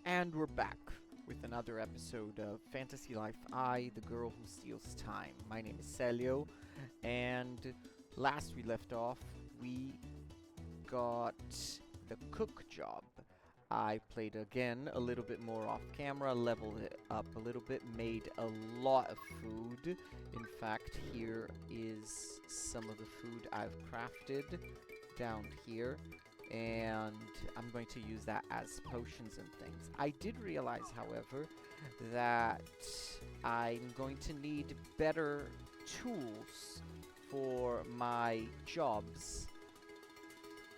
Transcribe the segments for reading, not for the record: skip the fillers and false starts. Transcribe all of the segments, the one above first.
And we're back with another episode of Fantasy Life I, the Girl Who Steals Time. My name is Celio, and last we left off, we got the cook job. I played again a little bit more off camera, leveled it up a little bit, made a lot of food. In fact, here is some of the food I've crafted down here. And I'm going to use that as potions and things. I did realize, however, that I'm going to need better tools for my jobs.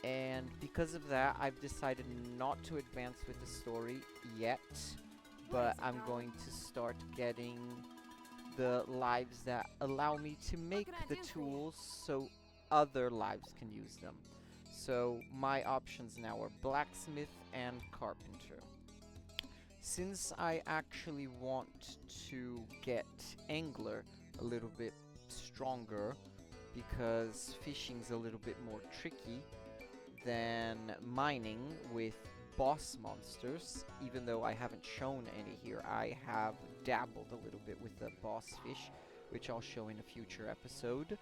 And because of that, I've decided not to advance with the story yet. But I'm going to start getting the lives that allow me to make the tools so other lives can use them. So my options now are blacksmith and carpenter. Since I actually want to get angler a little bit stronger, because fishing's a little bit more tricky than mining with boss monsters, even though I haven't shown any here, I have dabbled a little bit with the boss fish, which I'll show in a future episode.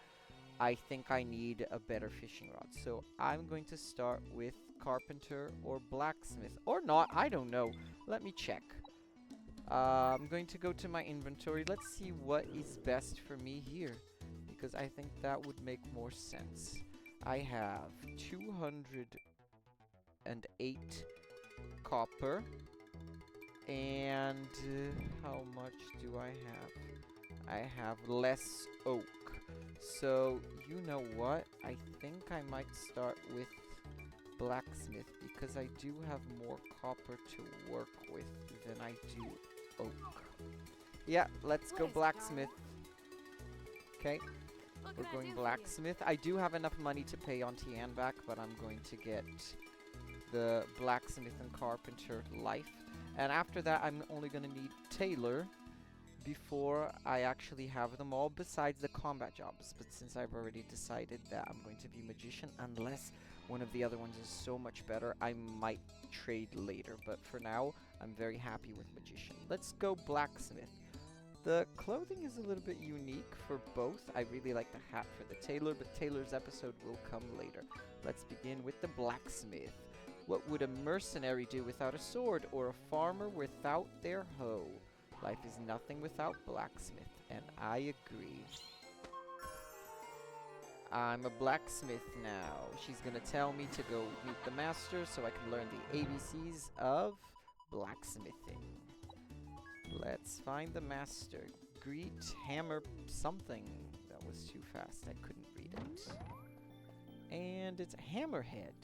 I think I need a better fishing rod. So I'm going to start with carpenter or blacksmith. Or not, I don't know. Let me check. I'm going to go to my inventory. Let's see what is best for me here, because I think that would make more sense. I have 208 copper. And how much do I have? I have less oak. So, you know what? I think I might start with blacksmith, because I do have more copper to work with than I do oak. Yeah, let's go blacksmith. Okay, we're going blacksmith. I do have enough money to pay Auntie Anne back, but I'm going to get the blacksmith and carpenter life. And after that, I'm only going to need tailor before I actually have them all, besides the combat jobs. But since I've already decided that I'm going to be magician, unless one of the other ones is so much better, I might trade later. But for now, I'm very happy with magician. Let's go blacksmith. The clothing is a little bit unique for both. I really like the hat for the tailor, but tailor's episode will come later. Let's begin with the blacksmith. What would a mercenary do without a sword, or a farmer without their hoe? Life is nothing without blacksmith, and I agree. I'm a blacksmith now. She's gonna tell me to go meet the master so I can learn the ABCs of blacksmithing. Let's find the master. Greet hammer something. That was too fast. I couldn't read it. And it's Hammerhead.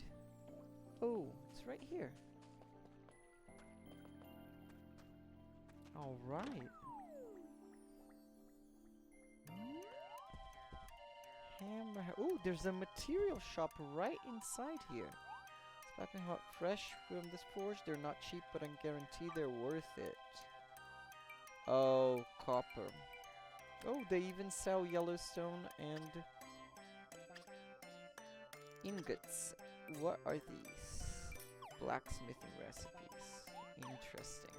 Oh, it's right here. Alright. Hammerhead. Oh, there's a material shop right inside here. Piping hot fresh from this forge. They're not cheap, but I guarantee they're worth it. Oh, copper. Oh, they even sell Yellowstone and ingots. What are these? Blacksmithing recipes. Interesting.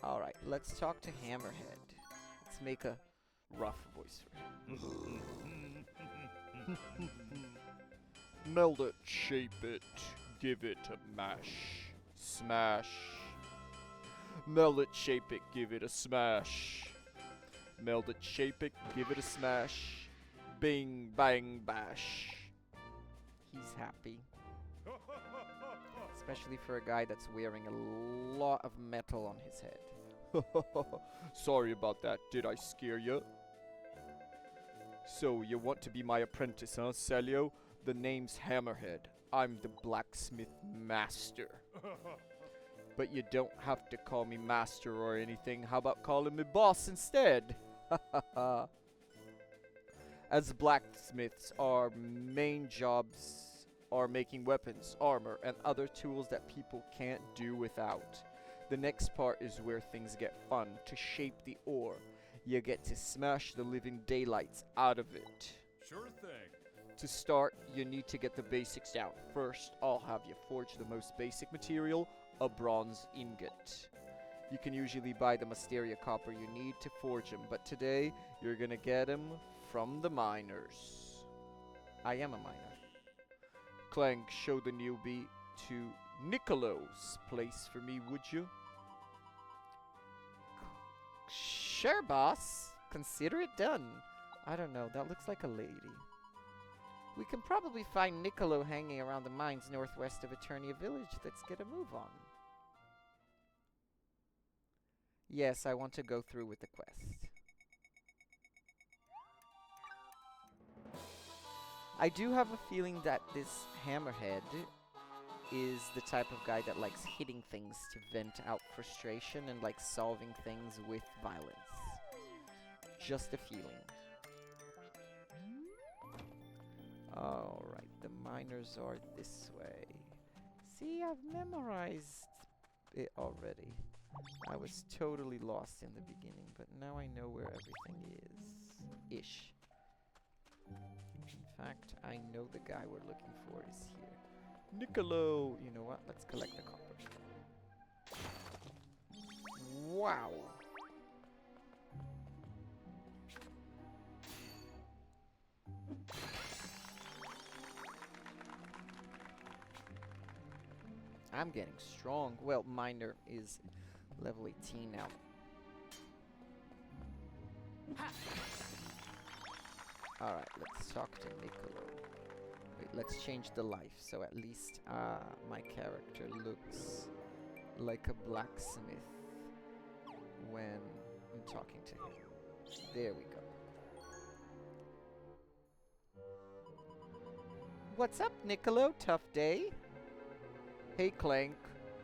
Alright, let's talk to Hammerhead. Let's make a rough voice for him. Meld it, shape it, give it a mash. Smash. Meld it, shape it, give it a smash. Meld it, shape it, give it a smash. Bing, bang, bash. He's happy. Especially for a guy that's wearing a lot of metal on his head. Sorry about that, did I scare you? So, you want to be my apprentice, huh, Celio? The name's Hammerhead. I'm the blacksmith master. But you don't have to call me master or anything. How about calling me boss instead? As blacksmiths, our main jobs are making weapons, armor, and other tools that people can't do without. The next part is where things get fun. To shape the ore, you get to smash the living daylights out of it. Sure thing. To start, you need to get the basics down. First, I'll have you forge the most basic material, a bronze ingot. You can usually buy the Mysteria copper you need to forge them, but today you're gonna get them from the miners. I am a miner. Clank, show the newbie to Nicolo's place for me, would you? Sure, boss. Consider it done. I don't know, that looks like a lady. We can probably find Nicolo hanging around the mines northwest of Eternia Village. Let's get a move on. Yes, I want to go through with the quest. I do have a feeling that this Hammerhead is the type of guy that likes hitting things to vent out frustration and like solving things with violence. Just a feeling. Alright, the miners are this way. See, I've memorized it already. I was totally lost in the beginning, but now I know where everything is. Ish. In fact, I know the guy we're looking for is here. Nicolo! You know what? Let's collect the copper. Wow! I'm getting strong. Well, miner is level 18 now. Alright, let's talk to Nicolo. Wait, let's change the life, so at least my character looks like a blacksmith when I'm talking to him. There we go. What's up, Nicolo? Tough day? Hey Clank,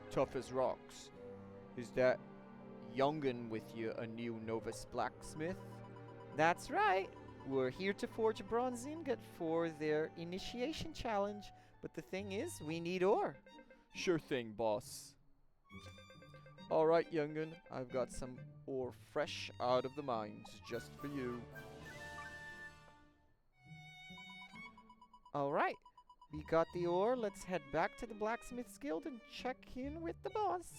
tough as rocks. Is that youngin' with you a new novice blacksmith? That's right. We're here to forge a bronze ingot for their initiation challenge. But the thing is, we need ore. Sure thing, boss. Alright, youngin, I've got some ore fresh out of the mines just for you. Alright, we got the ore. Let's head back to the Blacksmith's Guild and check in with the boss.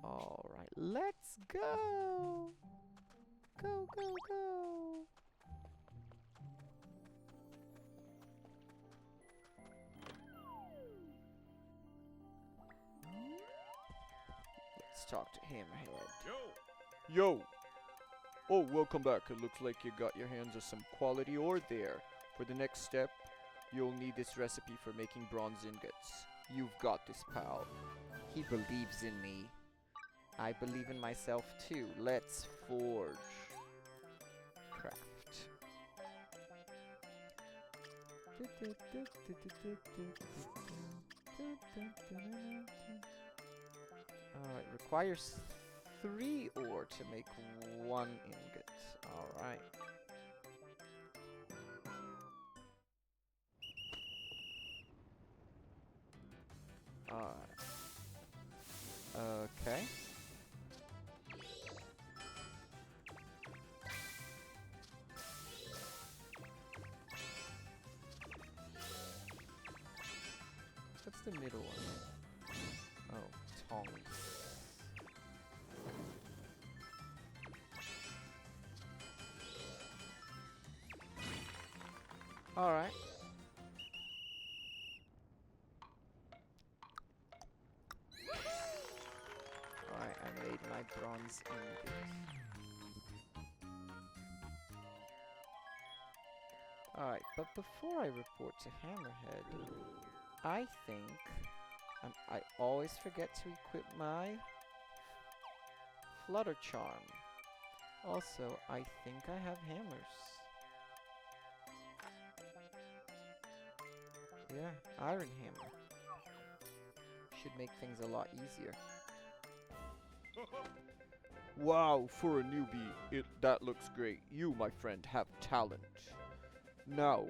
Alright, let's go! Go, go, go! Let's talk to Hammerhead. Yo! Oh, welcome back. It looks like you got your hands on some quality ore there. For the next step, you'll need this recipe for making bronze ingots. You've got this, pal. He believes in me. I believe in myself too. Let's forge. Craft. Alright, requires 3 ore to make 1 ingot. Alright. Alright. Okay. What's the middle one? Oh, tongs. Alright. Alright, I made my bronze ingot. Alright, but before I report to Hammerhead, I think I always forget to equip my Flutter Charm. Also, I think I have hammers. Yeah, Iron Hammer. Should make things a lot easier. Wow, for a newbie, that looks great. You, my friend, have talent. Now,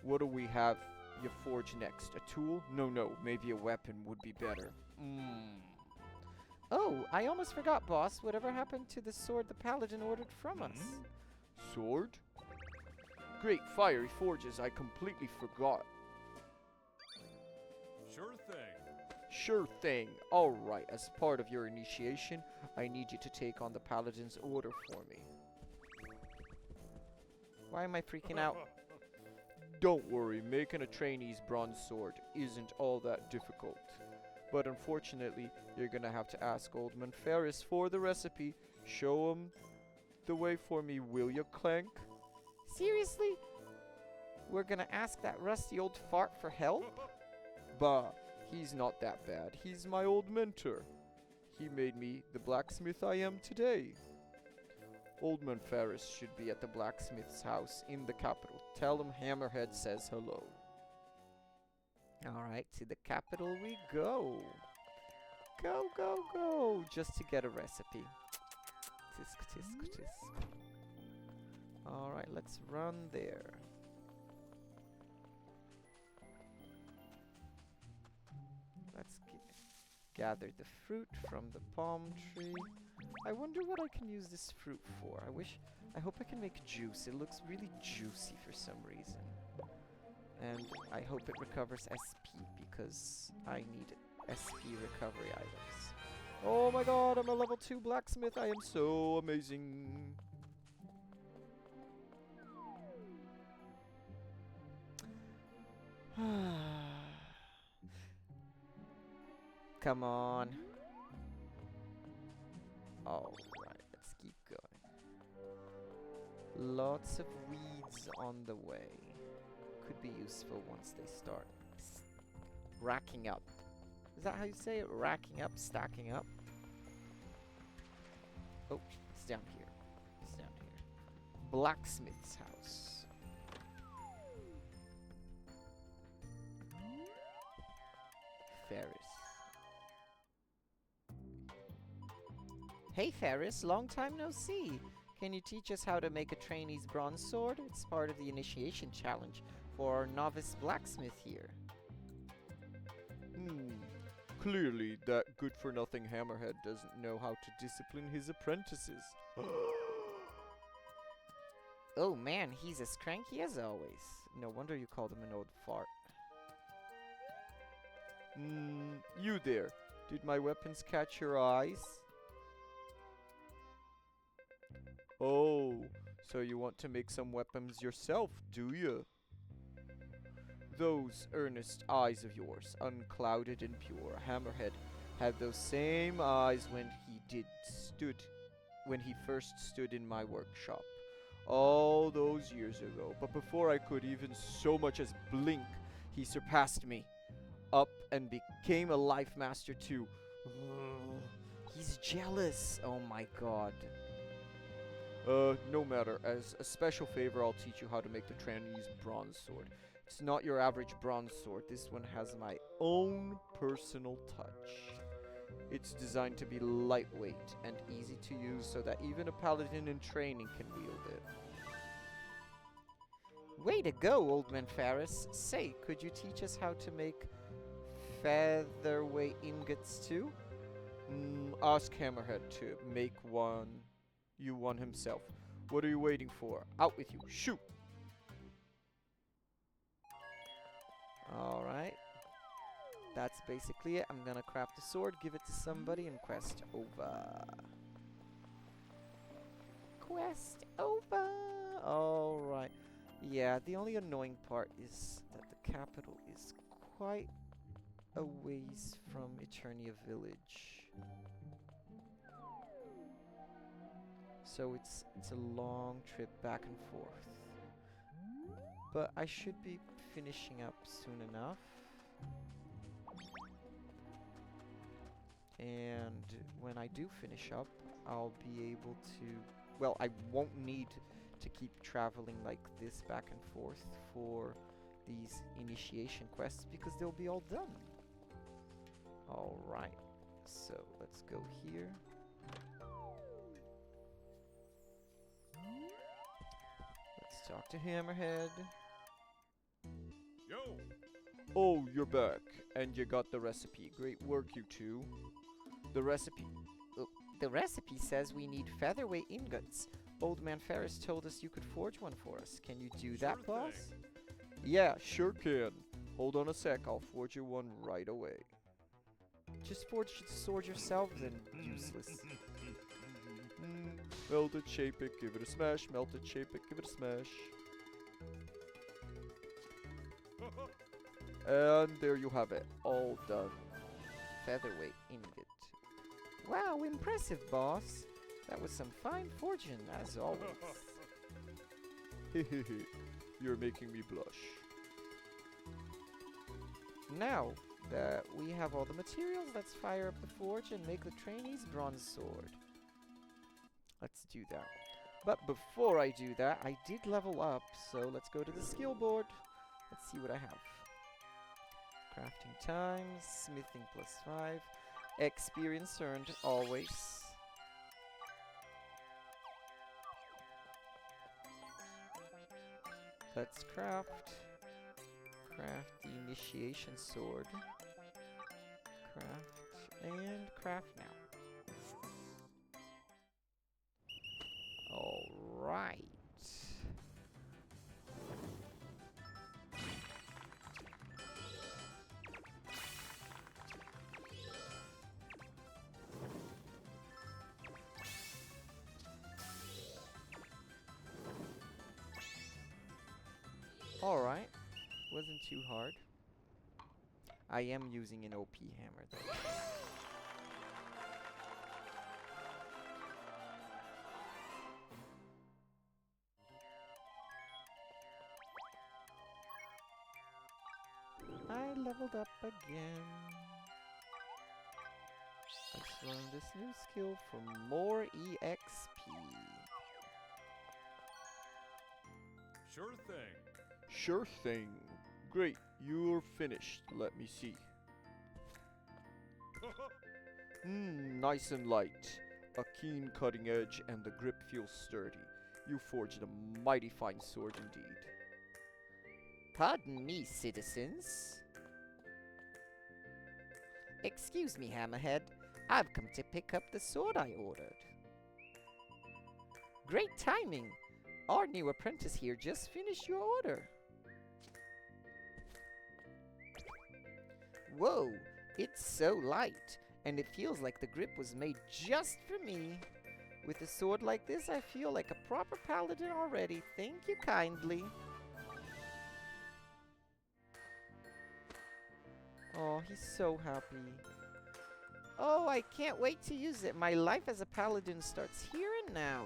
what do we have you forge next? A tool? No, maybe a weapon would be better. Oh, I almost forgot, boss. Whatever happened to the sword the paladin ordered from us? Sword? Great fiery forges, I completely forgot. Sure thing. Sure thing. Alright, as part of your initiation, I need you to take on the paladin's order for me. Why am I freaking out? Don't worry, making a trainee's bronze sword isn't all that difficult. But unfortunately, you're gonna have to ask Old Man Ferris for the recipe. Show him the way for me, will you, Clank? Seriously? We're gonna ask that rusty old fart for help? Bah, he's not that bad. He's my old mentor. He made me the blacksmith I am today. Old Man Ferris should be at the blacksmith's house in the capital. Tell him Hammerhead says hello. Alright, to the capital we go. Go, go, go! Just to get a recipe. Tisk, tisk, tisk. Alright, let's run there. Let's gather the fruit from the palm tree. I wonder what I can use this fruit for. I hope I can make juice. It looks really juicy for some reason. And I hope it recovers SP because I need SP recovery items. Oh my god, I'm a level 2 blacksmith. I am so amazing. Come on. Alright, let's keep going. Lots of weeds on the way. Could be useful once they start racking up. Is that how you say it? Racking up, stacking up? Oh, it's down here. It's down here. Blacksmith's house. Ferris. Hey Ferris, long time no see. Can you teach us how to make a trainee's bronze sword? It's part of the initiation challenge for our novice blacksmith here. Clearly that good-for-nothing Hammerhead doesn't know how to discipline his apprentices. Oh man, he's as cranky as always. No wonder you called him an old fart. You there. Did my weapons catch your eyes? Oh, so you want to make some weapons yourself, do you? Those earnest eyes of yours, unclouded and pure. Hammerhead had those same eyes when he first stood in my workshop. All those years ago. But before I could even so much as blink, he surpassed me. Up and became a life master too. He's jealous. Oh my god. No matter. As a special favor, I'll teach you how to make the trainee's bronze sword. It's not your average bronze sword. This one has my own personal touch. It's designed to be lightweight and easy to use so that even a paladin in training can wield it. Way to go, Old Man Ferris. Say, could you teach us how to make featherweight ingots too? Ask Hammerhead to make one himself. What are you waiting for? Out with you. Shoot! Alright. That's basically it. I'm gonna craft a sword, give it to somebody, and quest over. Quest over! Alright. Yeah, the only annoying part is that the capital is quite a ways from Eternia Village. So it's a long trip back and forth. But I should be finishing up soon enough. And when I do finish up, I'll be able to... Well, I won't need to keep traveling like this back and forth for these initiation quests because they'll be all done. Alright, so let's go here. Let's talk to Hammerhead. Yo! Oh, you're back, and you got the recipe. Great work, you two. The recipe says we need featherweight ingots. Old Man Ferris told us you could forge one for us. Can you do that, boss? Yeah, sure can. Hold on a sec, I'll forge you one right away. Just forge the sword yourself, then useless. Melt it, shape it, give it a smash. Melt it, shape it, give it a smash. And there you have it, all done. Featherweight ingot. Wow, impressive, boss. That was some fine forging, as always. Hehehe, you're making me blush. Now that we have all the materials, let's fire up the forge and make the trainee's bronze sword. Let's do that. But before I do that, I did level up, so let's go to the skill board. Let's see what I have. Crafting times, smithing +5, experience earned always. Let's craft the initiation sword. Craft now. Alright. Alright. Wasn't too hard. I am using an OP hammer though. I leveled up again. Let's learn this new skill for more EXP. Sure thing. Sure thing. Great, you're finished. Let me see. Nice and light. A keen cutting edge and the grip feels sturdy. You forged a mighty fine sword indeed. Pardon me, citizens. Excuse me, Hammerhead. I've come to pick up the sword I ordered. Great timing. Our new apprentice here just finished your order. Whoa, it's so light, and it feels like the grip was made just for me. With a sword like this, I feel like a proper paladin already. Thank you kindly. Oh, he's so happy. Oh, I can't wait to use it. My life as a paladin starts here and now.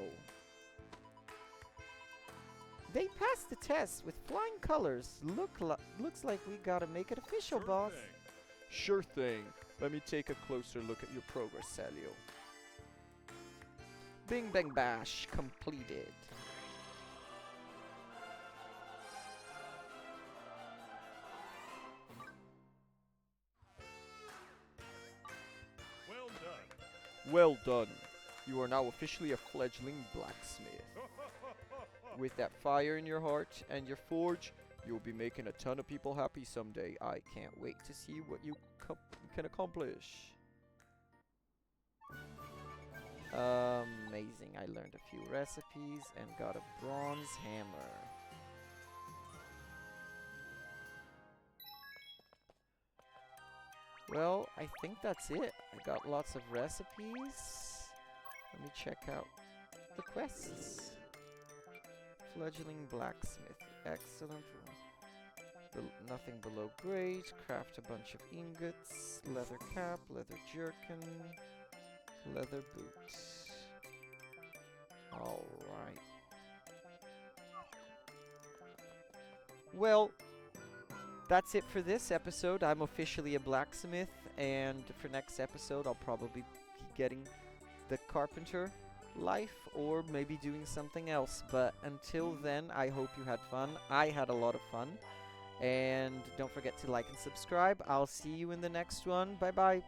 They passed the test with flying colors. Looks like we gotta make it official, Sure boss. thing. Sure thing. Let me take a closer look at your progress, Salio. Bing bang bash completed. Well done. Well done. You are now officially a fledgling blacksmith. With that fire in your heart and your forge, you'll be making a ton of people happy someday. I can't wait to see what you can accomplish. Amazing. I learned a few recipes and got a bronze hammer. Well, I think that's it. I got lots of recipes. Let me check out the quests. Fledgling blacksmith. Excellent. Nothing below great. Craft a bunch of ingots. Leather cap, leather jerkin, leather boots. Alright. Well, that's it for this episode. I'm officially a blacksmith, and for next episode I'll probably be getting the carpenter life or maybe doing something else. But until then, I hope you had fun. I had a lot of fun. And don't forget to like and subscribe. I'll see you in the next one. Bye bye.